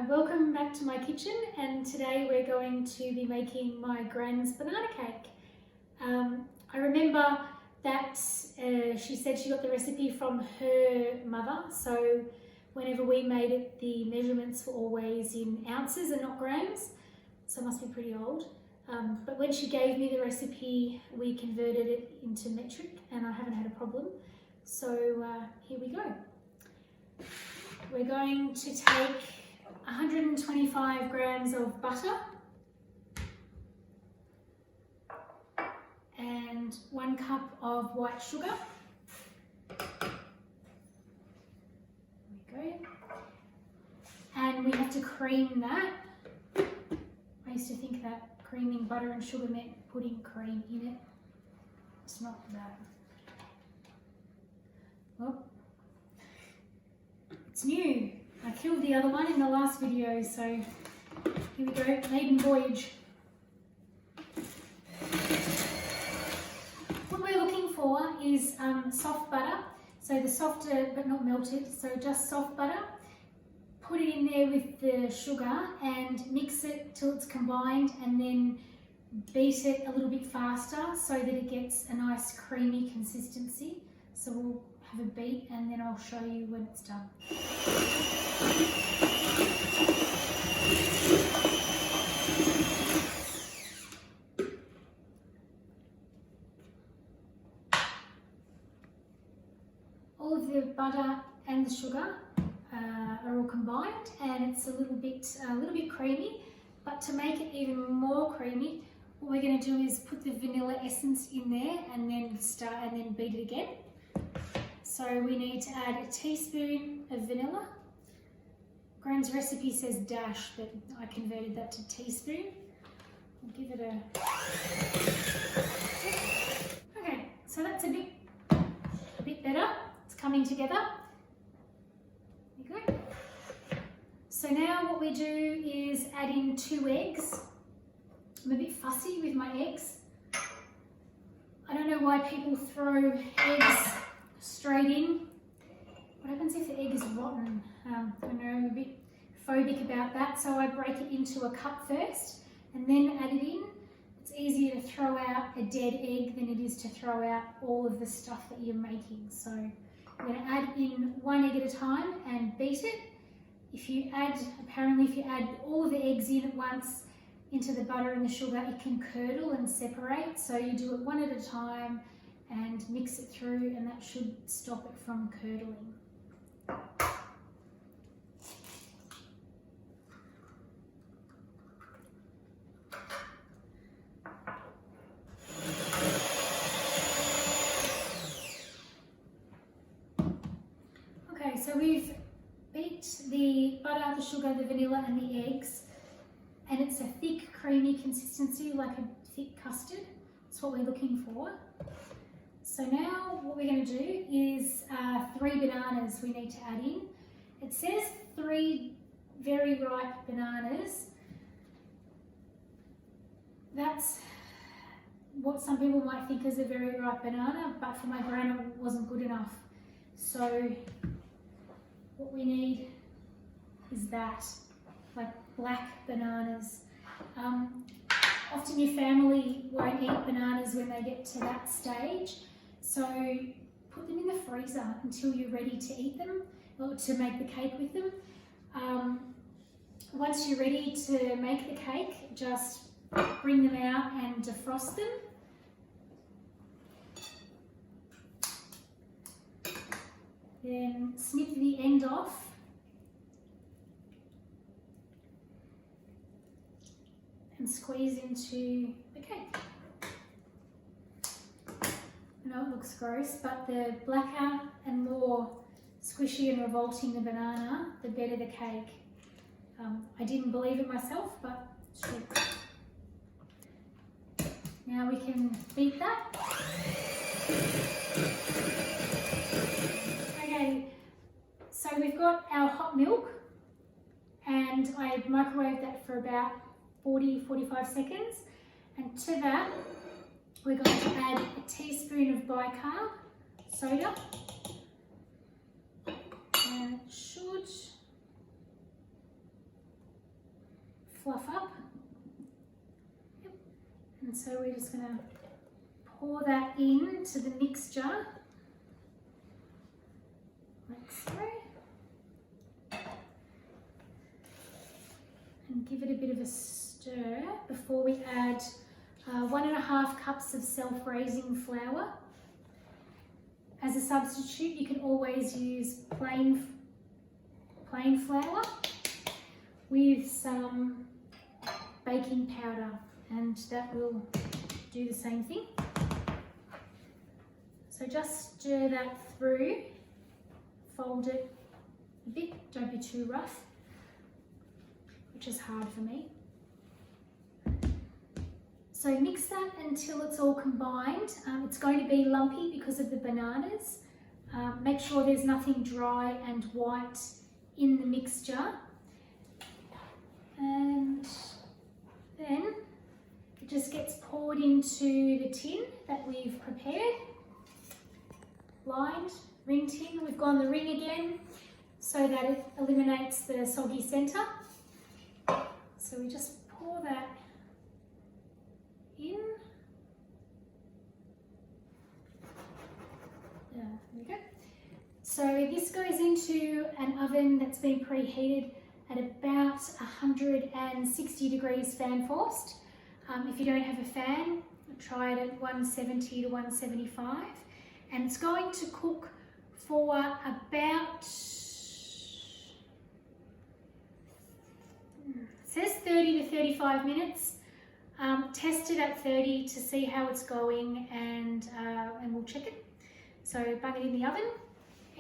Welcome back to my kitchen, and today we're going to be making my Gran's banana cake. I remember that she said she got the recipe from her mother, so whenever we made it the measurements were always in ounces and not grams, so it must be pretty old. But when she gave me the recipe we converted it into metric and I haven't had a problem. So here we go. We're going to take 125 grams of butter and 1 cup of white sugar. There we go. And we have to cream that. I used to think that creaming butter and sugar meant putting cream in it. It's not that. Well, it's new. I killed the other one in the last video, so here we go, maiden voyage. What we're looking for is soft butter, so the softer but not melted, so just soft butter. Put it in there with the sugar and mix it till it's combined, and then beat it a little bit faster so that it gets a nice creamy consistency. So we'll have a beat and then I'll show you when it's done. All of the butter and the sugar are all combined, and it's a little bit creamy. But to make it even more creamy, what we're going to do is put the vanilla essence in there and then beat it again. So we need to add a teaspoon of vanilla. Gran's recipe says dash, but I converted that to teaspoon. I'll give it a... Okay, so that's a bit better. It's coming together. There you go. So now what we do is add in 2 eggs. I'm a bit fussy with my eggs. I don't know why people throw eggs straight in. What happens if the egg is rotten? I don't know, I'm a bit phobic about that, so I break it into a cup first and then add it in. It's easier to throw out a dead egg than it is to throw out all of the stuff that you're making. So I'm going to add in 1 egg at a time and beat it. If you add all of the eggs in at once into the butter and the sugar, it can curdle and separate. So you do it 1 at a time and mix it through, and that should stop it from curdling. Okay, so we've beat the butter, the sugar, the vanilla and the eggs, and it's a thick, creamy consistency, like a thick custard. That's what we're looking for. So now what we're going to do is 3 bananas we need to add in. It says 3 very ripe bananas. That's what some people might think is a very ripe banana, but for my Gran it wasn't good enough. So what we need is that, like black bananas. Often your family won't eat bananas when they get to that stage, so put them in the freezer until you're ready to eat them, or to make the cake with them. Once you're ready to make the cake, just bring them out and defrost them. Then snip the end off. And squeeze into the cake. I know it looks gross, but the blacker and more squishy and revolting the banana, the better the cake. I didn't believe it myself, but it's true. Now we can beat that. Okay, so we've got our hot milk, and I microwaved that for about 40-45 seconds, and to that we're going to add a teaspoon of bicarb soda, and it should fluff up. Yep. And so we're just going to pour that into the mixture, like so. And give it a bit of a stir before we add 1.5 cups of self-raising flour. As a substitute, you can always use plain flour with some baking powder, and that will do the same thing. So just stir that through, fold it a bit, don't be too rough, which is hard for me. So mix that until it's all combined. It's going to be lumpy because of the bananas. Make sure there's nothing dry and white in the mixture. And then it just gets poured into the tin that we've prepared. Lined, ring tin. We've gone the ring again so that it eliminates the soggy centre. So we just pour that in. There we go. So this goes into an oven that's been preheated at about 160 degrees fan forced. If you don't have a fan, try it at 170 to 175. And it's going to cook for about, it says 30 to 35 minutes. Test it at 30 to see how it's going, and we'll check it. So bung it in the oven.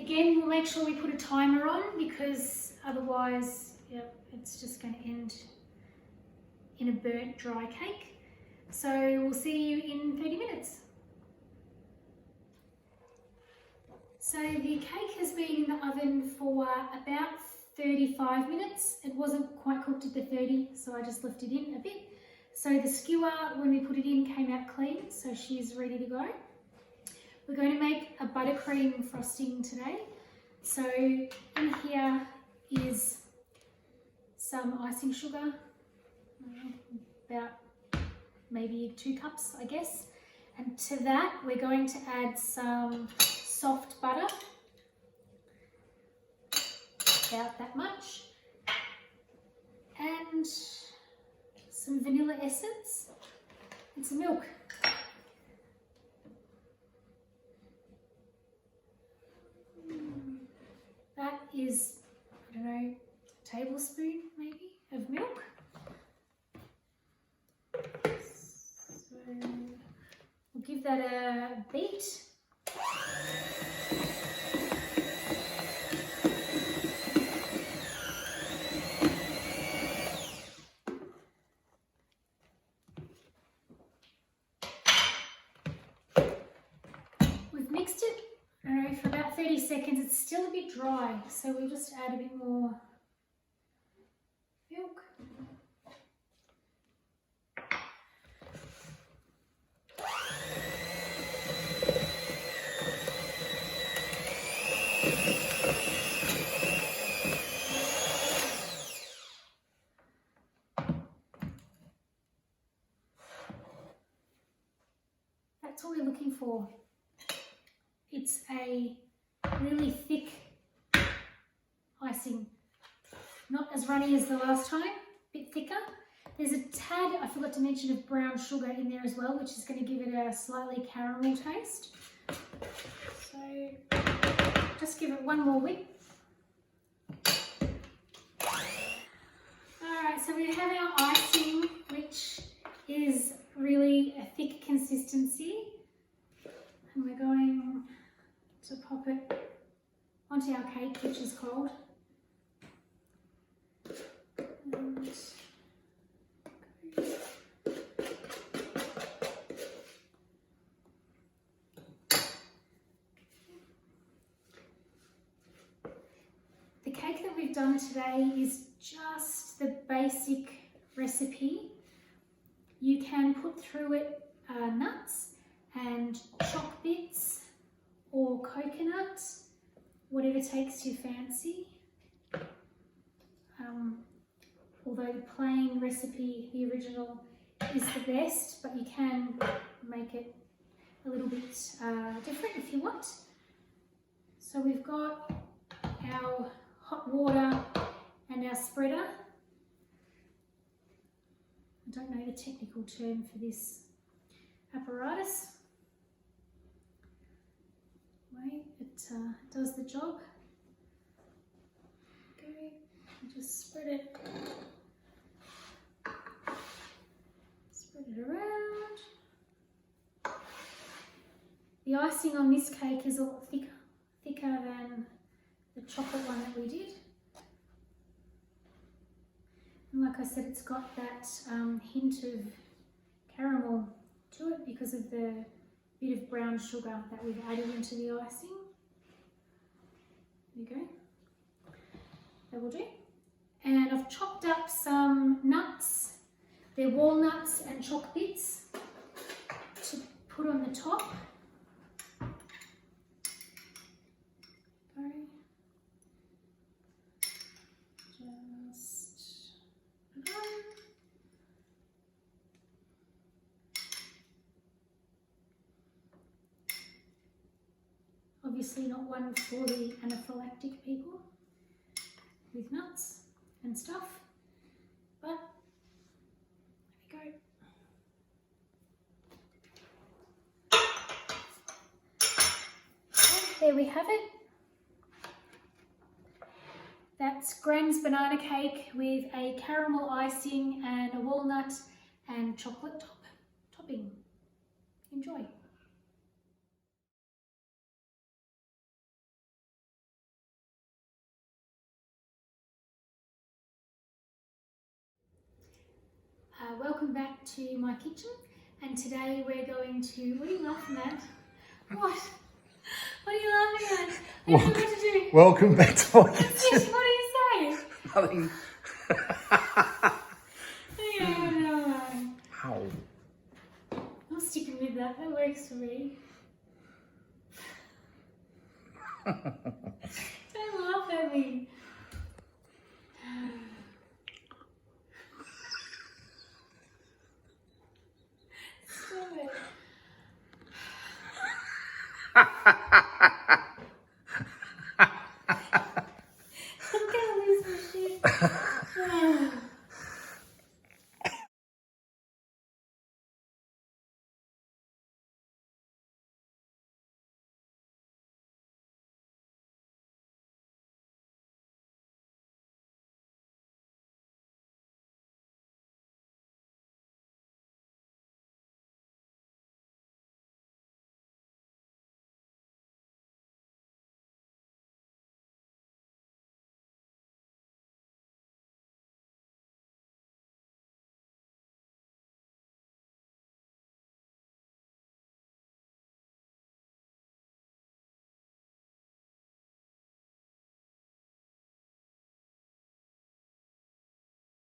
Again, we'll make sure we put a timer on, because otherwise, yep, it's just going to end in a burnt dry cake. So we'll see you in 30 minutes. So the cake has been in the oven for about 35 minutes. It wasn't quite cooked at the 30, so I just left it in a bit. So the skewer, when we put it in, came out clean, so she's ready to go. We're going to make a buttercream frosting today. So in here is some icing sugar, about maybe 2 cups, I guess. And to that, we're going to add some soft butter, about that much, and some vanilla essence and some milk. That is, I don't know, a tablespoon maybe of milk. So we'll give that a beat. Mixed it, I don't know, for about 30 seconds. It's still a bit dry, so we'll just add a bit more milk. That's what we're looking for. It's a really thick icing, not as runny as the last time, a bit thicker. There's a tad, I forgot to mention, of brown sugar in there as well, which is going to give it a slightly caramel taste. So just give it one more whip. Alright, so we have our icing, which is really a thick consistency, and we're going to pop it onto our cake, which is cold. And the cake that we've done today is just the basic recipe. You can put through it nuts and choc bits or coconut, whatever takes your fancy. although the plain recipe, the original, is the best, but you can make it a little bit different if you want. So we've got our hot water and our spreader. I don't know the technical term for this apparatus. Wait, it does the job. Okay, just spread it around. The icing on this cake is a lot thicker than the chocolate one that we did. And like I said, it's got that hint of caramel to it because of the bit of brown sugar that we've added into the icing. There you go. That will do. And I've chopped up some nuts. They're walnuts and choc bits to put on the top. Obviously not one for the anaphylactic people with nuts and stuff, but there we go. And there we have it. That's Gran's banana cake with a caramel icing and a walnut and chocolate topping. Enjoy. Welcome back to my kitchen, and today we're going to, what are you laughing at? What? What are you laughing at? I don't know what to do. Welcome back to my kitchen. What do you say? Nothing. No. How? I'm sticking with that, that works for me. Don't laugh at me.